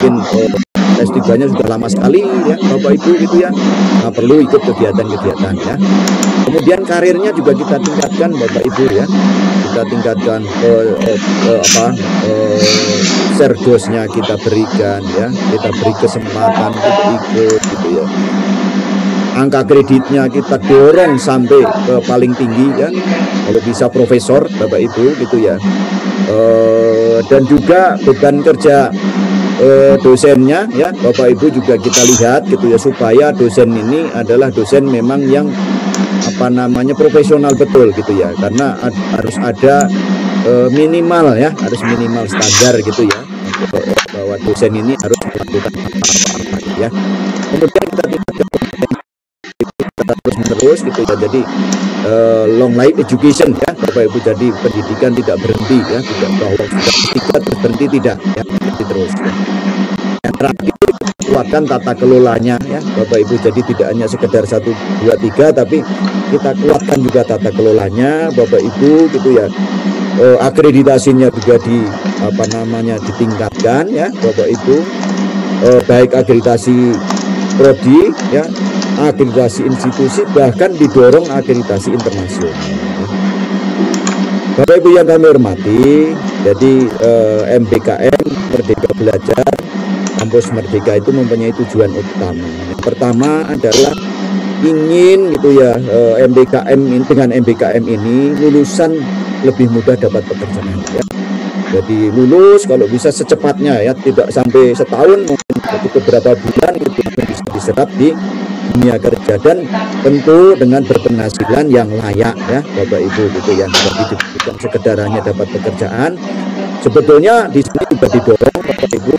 mungkin S3-nya sudah lama sekali ya Bapak Ibu gitu ya, perlu ikut kegiatan-kegiatan ya. Kemudian karirnya juga kita tingkatkan Bapak Ibu ya, kita tingkatkan serdosnya kita berikan ya, kita beri kesempatan untuk ikut gitu ya. Angka kreditnya kita dorong sampai ke paling tinggi ya, kalau bisa profesor Bapak Ibu gitu ya. Dan juga beban kerja dosennya ya Bapak Ibu juga kita lihat gitu ya, supaya dosen ini adalah dosen memang yang profesional betul gitu ya, karena harus ada minimal ya, harus minimal standar gitu ya, bahwa dosen ini harus melakukan apa-apa ya. Kemudian kita terus menerus gitu ya, jadi long life education ya Bapak Ibu, jadi pendidikan tidak berhenti ya, tidak bahwa sudah ketika terus berhenti, tidak ya, jadi terus ya. Yang terakhir kuatkan tata kelolanya ya Bapak Ibu, jadi tidak hanya sekedar 1, 2, 3 tapi kita kuatkan juga tata kelolanya Bapak Ibu gitu ya. Akreditasinya juga ditingkatkan ya Bapak Ibu, baik akreditasi prodi ya, akreditasi institusi, bahkan didorong akreditasi internasional. Bapak Ibu yang kami hormati, jadi MBKM Merdeka Belajar Kampus Merdeka itu mempunyai tujuan utama. Yang pertama adalah ingin gitu ya, dengan MBKM ini lulusan lebih mudah dapat pekerjaan ya. Jadi lulus kalau bisa secepatnya ya, tidak sampai setahun, mungkin beberapa bulan gitu bisa diserap di dunia kerja, dan tentu dengan berpenghasilan yang layak ya Bapak Ibu gitu ya. Jadi bukan sekedar hanya dapat pekerjaan, sebetulnya di sini juga didorong Bapak Ibu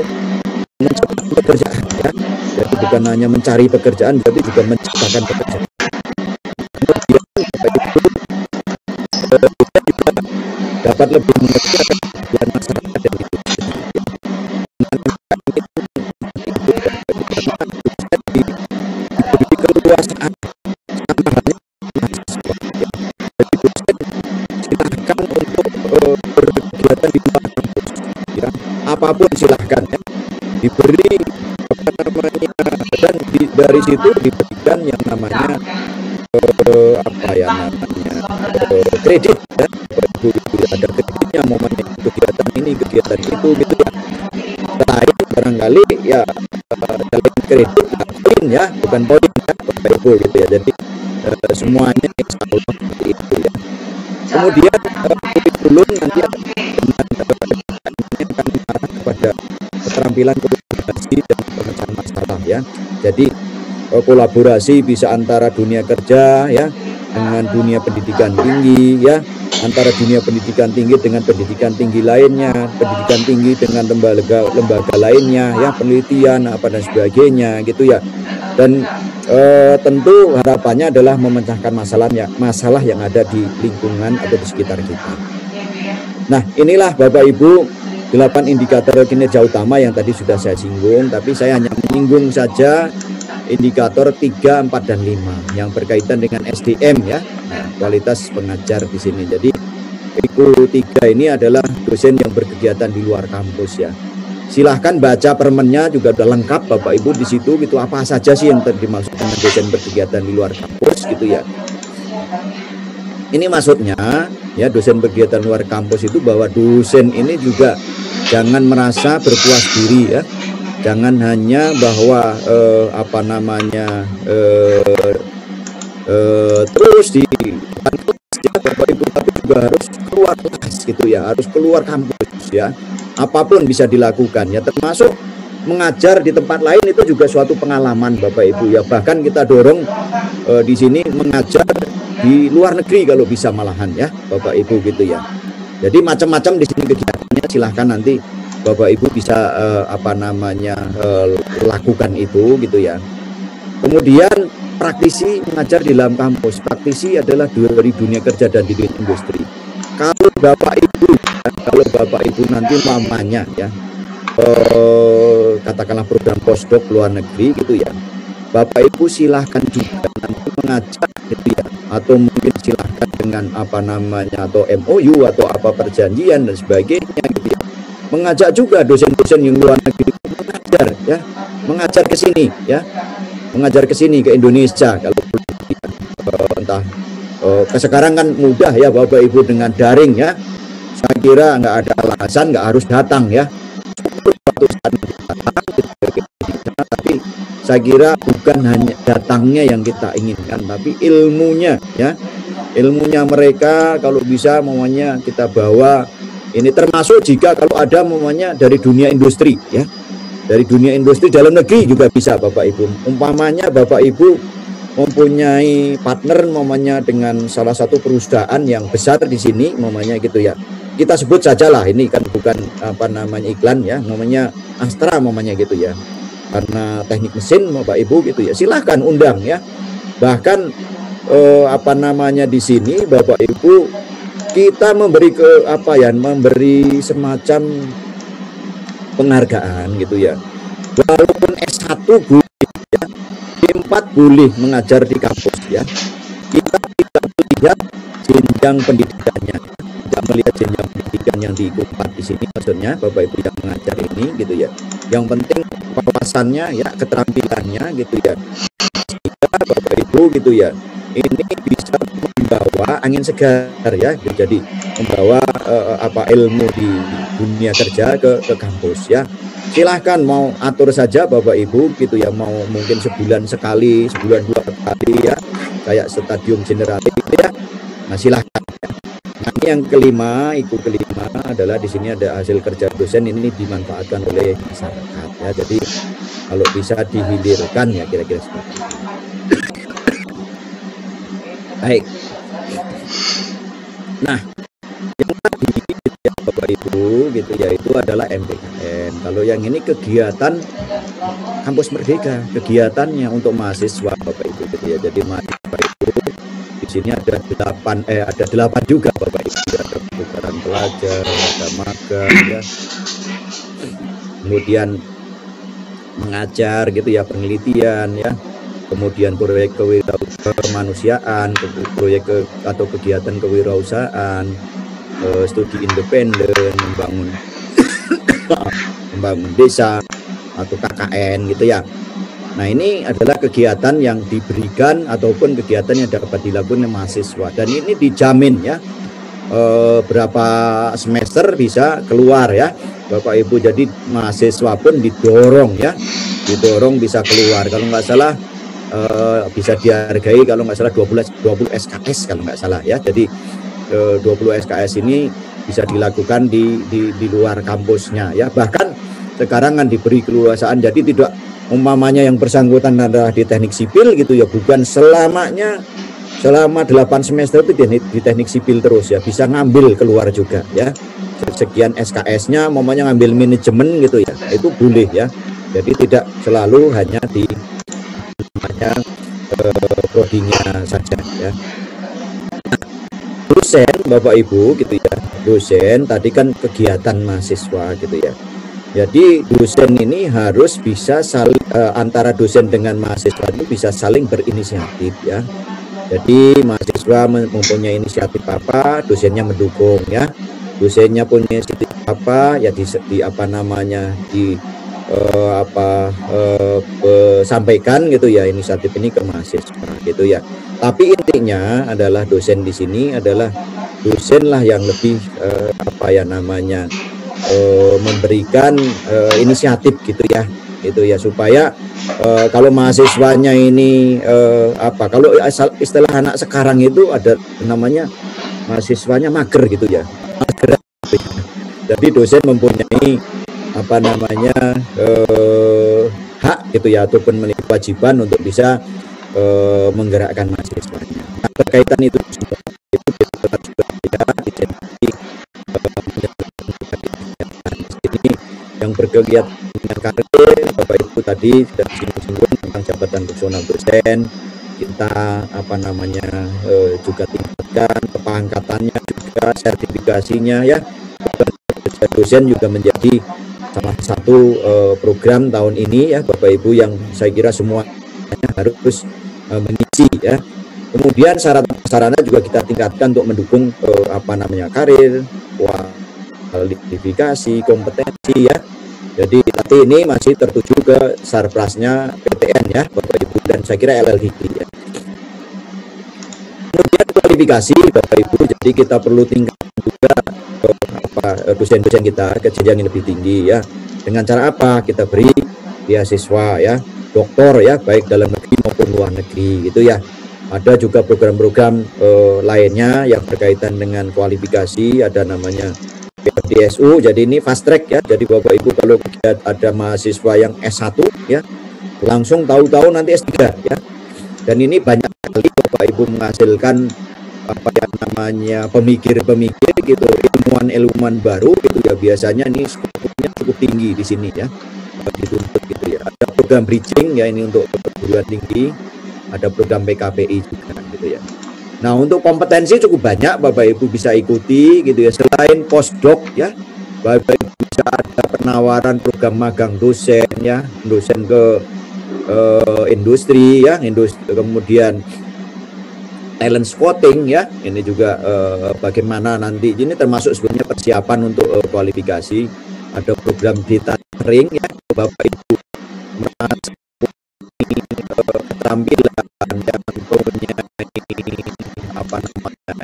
menciptakan pekerjaan ya. Jadi bukan hanya mencari pekerjaan, tapi juga menciptakan pekerjaan. Kemudian Bapak Ibu kita juga dapat lebih mengerti akan kebutuhan masyarakat yang hidup. Diberi keluasaan sama halnya mahasiswa ya. Jadi dosen silahkan untuk berkegiatan di luar kampus ya, apapun silahkan ya, diberi dan dari situ diberikan yang namanya kredit ya. Ada kreditnya, momennya kegiatan ini kegiatan itu gitu ya. Lain barangkali ya dalam kredit poin ya, bukan poin ya Bapak Ibu gitu ya. Jadi semuanya insya Allah seperti itu ya. Kemudian kurikulum nanti akan mengarah kepada keterampilan kolaborasi dan pemecahan masalah ya. Jadi kolaborasi bisa antara dunia kerja ya dengan dunia pendidikan tinggi ya, antara dunia pendidikan tinggi dengan pendidikan tinggi lainnya, pendidikan tinggi dengan lembaga lainnya ya, penelitian dan sebagainya gitu ya. Dan tentu harapannya adalah memecahkan masalah yang ada di lingkungan atau di sekitar kita. Nah, inilah Bapak Ibu 8 indikator kinerja utama yang tadi sudah saya singgung, tapi saya hanya menyinggung saja indikator 3, 4, dan 5 yang berkaitan dengan SDM ya, kualitas pengajar di sini. Jadi itu 3 ini adalah dosen yang berkegiatan di luar kampus ya. Silahkan baca permennya, juga udah lengkap Bapak Ibu di situ gitu, apa saja sih yang dimaksud dengan dosen berkegiatan di luar kampus gitu ya. Ini maksudnya ya, dosen berkegiatan luar kampus itu bahwa dosen ini juga jangan merasa berpuas diri ya. Jangan hanya bahwa terus di kelas ya Bapak Ibu, tapi juga harus keluar kelas gitu ya, harus keluar kampus ya. Apapun bisa dilakukan ya, termasuk mengajar di tempat lain itu juga suatu pengalaman Bapak Ibu ya. Bahkan kita dorong di sini mengajar di luar negeri kalau bisa malahan ya Bapak Ibu gitu ya. Jadi macam-macam di sini kegiatannya, silahkan nanti Bapak Ibu bisa lakukan itu gitu ya. Kemudian praktisi mengajar di dalam kampus. Praktisi adalah dari dunia kerja dan di dunia industri. Kalau Bapak Ibu nanti mamanya ya, katakanlah program postdoc luar negeri gitu ya, Bapak Ibu silahkan juga nanti mengajar gitu ya, atau mungkin silahkan dengan atau MOU atau apa perjanjian dan sebagainya gitu ya. mengajak juga dosen-dosen yang luar negeri mengajar ya, mengajar ke sini ya, mengajar ke sini ke Indonesia kalau entah sekarang kan mudah ya Bapak Ibu dengan daring ya. Saya kira nggak ada alasan nggak harus datang ya. Tapi saya kira bukan hanya datangnya yang kita inginkan, tapi ilmunya ya, ilmunya mereka kalau bisa momennya kita bawa. Ini termasuk jika kalau ada momennya dari dunia industri ya, dari dunia industri dalam negeri juga bisa Bapak Ibu. Umpamanya Bapak Ibu mempunyai partner momennya dengan salah satu perusahaan yang besar di sini momennya gitu ya. Kita sebut sajalah ini kan bukan apa namanya iklan ya, namanya Astra momennya gitu ya. Karena teknik mesin Bapak Ibu gitu ya. Silahkan undang ya. Bahkan apa namanya di sini Bapak Ibu kita memberi memberi semacam penghargaan gitu ya. Walaupun S1 ya, D4 boleh mengajar di kampus ya. Kita tidak melihat jenjang pendidikannya, tidak melihat jenjang pendidikan yang diikuti di sini maksudnya Bapak Ibu yang mengajar ini gitu ya. Yang penting wawasannya ya, keterampilannya gitu ya. Sehingga Bapak Ibu gitu ya, ini bisa membawa angin segar ya, jadi membawa ilmu di dunia kerja ke kampus ya. Silahkan mau atur saja Bapak Ibu gitu ya, mau mungkin sebulan sekali, sebulan 2 kali ya, kayak stadium generatif gitu ya. Nah silahkan. Nah ini yang kelima, kelima adalah di sini ada hasil kerja dosen ini dimanfaatkan oleh masyarakat ya. Jadi kalau bisa dihilirkan ya kira-kira seperti itu. Baik. Nah yang tadi gitu ya, Bapak Ibu gitu ya, itu adalah MPKN. Kalau yang ini kegiatan Kampus Merdeka, kegiatannya untuk mahasiswa Bapak Ibu gitu ya. Jadi mahasiswa itu di sini ada 8 juga Bapak Ibu, ada pertukaran pelajar, ada magang ya. Kemudian mengajar gitu ya, penelitian ya. Kemudian proyek kemanusiaan, proyek atau kegiatan kewirausahaan, studi independen, membangun desa atau KKN gitu ya. Nah ini adalah kegiatan yang diberikan ataupun kegiatan yang dapat dilakukan oleh mahasiswa, dan ini dijamin ya berapa semester bisa keluar ya Bapak Ibu. Jadi mahasiswa pun didorong ya, didorong bisa keluar. Kalau nggak salah bisa dihargai kalau nggak salah 20 SKS kalau nggak salah ya. Jadi 20 SKS ini bisa dilakukan di luar kampusnya ya. Bahkan sekarang kan diberi keleluasaan, jadi tidak umpamanya yang bersangkutan adalah di teknik sipil gitu ya, bukan selamanya selama 8 semester itu di teknik sipil terus ya, bisa ngambil keluar juga ya. Sekian SKS-nya umpamanya ngambil manajemen gitu ya, itu boleh ya. Jadi tidak selalu hanya di prodinya saja ya. Dosen Bapak Ibu gitu ya, dosen tadi kan kegiatan mahasiswa gitu ya. Jadi dosen ini harus bisa antara dosen dengan mahasiswa itu bisa saling berinisiatif ya. Jadi mahasiswa mempunyai inisiatif apa, dosennya mendukung ya. Dosennya punya inisiatif apa ya, sampaikan gitu ya inisiatif ini ke mahasiswa gitu ya. Tapi intinya adalah dosen di sini adalah dosen lah yang lebih memberikan inisiatif gitu ya, supaya kalau mahasiswanya ini kalau istilah anak sekarang itu ada namanya mahasiswanya mager gitu ya, mager. Jadi dosen mempunyai hak gitu ya, ataupun memiliki kewajiban untuk bisa menggerakkan mahasiswanya. Nah, berkaitan itu semua itu ini yang berkegiatan dengan karir Bapak Ibu tadi sudah disinggung tentang jabatan personal dosen. Kita juga tingkatkan kepangkatannya, juga sertifikasinya ya. Dosen juga menjadi salah satu program tahun ini ya Bapak Ibu, yang saya kira semuanya harus mengisi ya. Kemudian syarat sarana juga kita tingkatkan untuk mendukung karir, kualifikasi, kompetensi ya. Jadi nanti ini masih tertuju ke sarprasnya PTN ya Bapak Ibu, dan saya kira LLDD ya. Kemudian kualifikasi Bapak Ibu, jadi kita perlu tingkatkan juga dosen-dosen kita ke jenjang yang lebih tinggi ya. Dengan cara apa? Kita beri beasiswa ya, doktor ya, baik dalam negeri maupun luar negeri gitu ya. Ada juga program-program lainnya yang berkaitan dengan kualifikasi, ada namanya PDSU, jadi ini fast track ya. Jadi Bapak Ibu kalau ada mahasiswa yang S1 ya, langsung tahu-tahu nanti S3 ya. Dan ini banyak kali Bapak Ibu menghasilkan apa yang namanya pemikir-pemikir gitu, ilmuwan-ilmuwan baru gitu ya. Biasanya ini skopnya cukup tinggi di sini ya, dituntut gitu ya. Ada program bridging ya, ini untuk perguruan tinggi, ada program PKPI juga gitu ya. Nah, untuk kompetensi cukup banyak Bapak Ibu bisa ikuti gitu ya. Selain postdoc ya, Bapak Ibu bisa ada penawaran program magang dosen ya, dosen ke industri ya, kemudian talent scouting ya. Ini juga bagaimana nanti ini termasuk sebenarnya persiapan untuk kualifikasi. Ada program data sharing ya, Bapak Ibu keterampilan yang punya apa namanya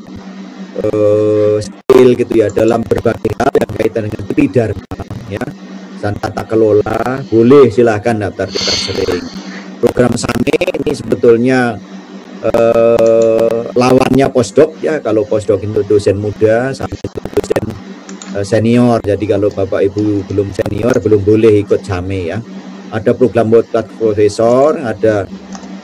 skill gitu ya dalam berbagai hal yang kaitan dengan tridharma ya, dan tata kelola, boleh silahkan daftar data sharing. Program SANE ini sebetulnya lawannya postdoc ya. Kalau postdoc itu dosen muda, SANE itu dosen senior. Jadi kalau Bapak Ibu belum senior belum boleh ikut SAME ya. Ada program buat profesor, ada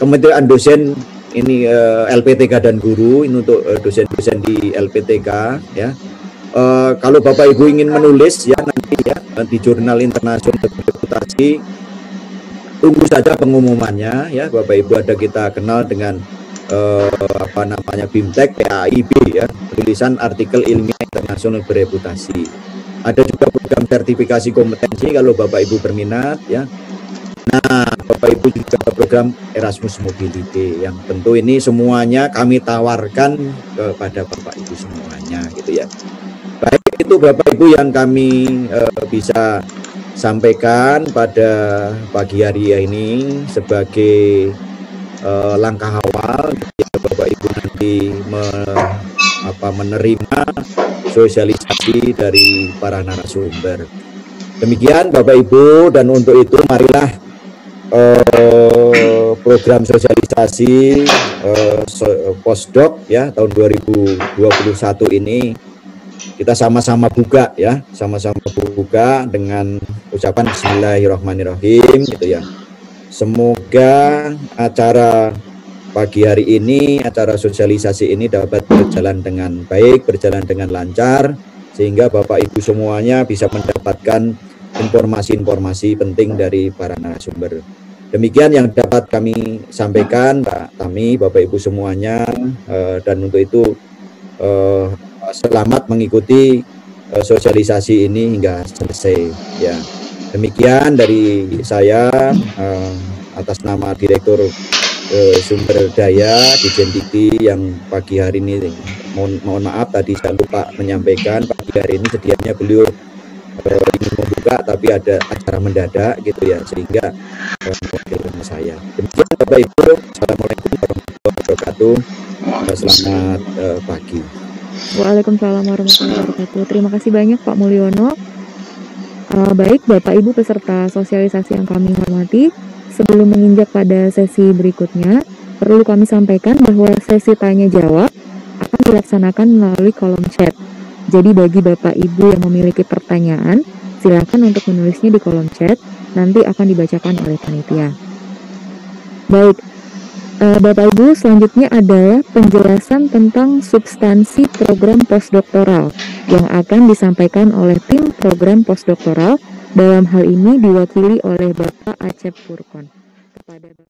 kementerian dosen ini LPTK dan guru, ini untuk dosen-dosen di LPTK ya. Kalau Bapak Ibu ingin menulis ya nanti ya di jurnal internasional berreputasi, tunggu saja pengumumannya ya Bapak Ibu. Ada kita kenal dengan apa namanya BIMTEK PAIB ya, tulisan artikel ilmiah internasional berreputasi. Ada juga program sertifikasi kompetensi kalau Bapak Ibu berminat ya. Nah, Bapak Ibu juga program Erasmus Mobility yang tentu ini semuanya kami tawarkan kepada Bapak Ibu semuanya gitu ya. Baik, itu Bapak Ibu yang kami bisa sampaikan pada pagi hari ini sebagai langkah awal ya, Bapak Ibu nanti menerima sosialisasi dari para narasumber. Demikian Bapak Ibu, dan untuk itu marilah program sosialisasi postdoc ya tahun 2021 ini kita sama-sama buka ya, sama-sama buka dengan ucapan Bismillahirrahmanirrahim gitu ya. Semoga acara pagi hari ini, acara sosialisasi ini dapat berjalan dengan baik, berjalan dengan lancar, sehingga Bapak Ibu semuanya bisa mendapatkan informasi-informasi penting dari para narasumber. Demikian yang dapat kami sampaikan Pak Tami, Bapak Ibu semuanya, dan untuk itu selamat mengikuti sosialisasi ini hingga selesai ya. Demikian dari saya atas nama Direktur Sumber Daya Dijen Dikti yang pagi hari ini mohon maaf tadi saya lupa menyampaikan, pagi hari ini sedianya beliau ingin membuka tapi ada acara mendadak gitu ya, sehingga mewakilkan saya. Demikian Bapak Ibu, Assalamualaikum warahmatullahi wabarakatuh. Selamat pagi. Waalaikumsalam warahmatullahi wabarakatuh. Terima kasih banyak Pak Mulyono. Baik Bapak Ibu peserta sosialisasi yang kami hormati, sebelum menginjak pada sesi berikutnya, perlu kami sampaikan bahwa sesi tanya jawab akan dilaksanakan melalui kolom chat. Jadi bagi Bapak Ibu yang memiliki pertanyaan, silakan untuk menulisnya di kolom chat, nanti akan dibacakan oleh panitia. Baik, Bapak Ibu, selanjutnya adalah penjelasan tentang substansi program postdoktoral yang akan disampaikan oleh tim program postdoktoral, dalam hal ini diwakili oleh Bapak Acep Furkon. Kepada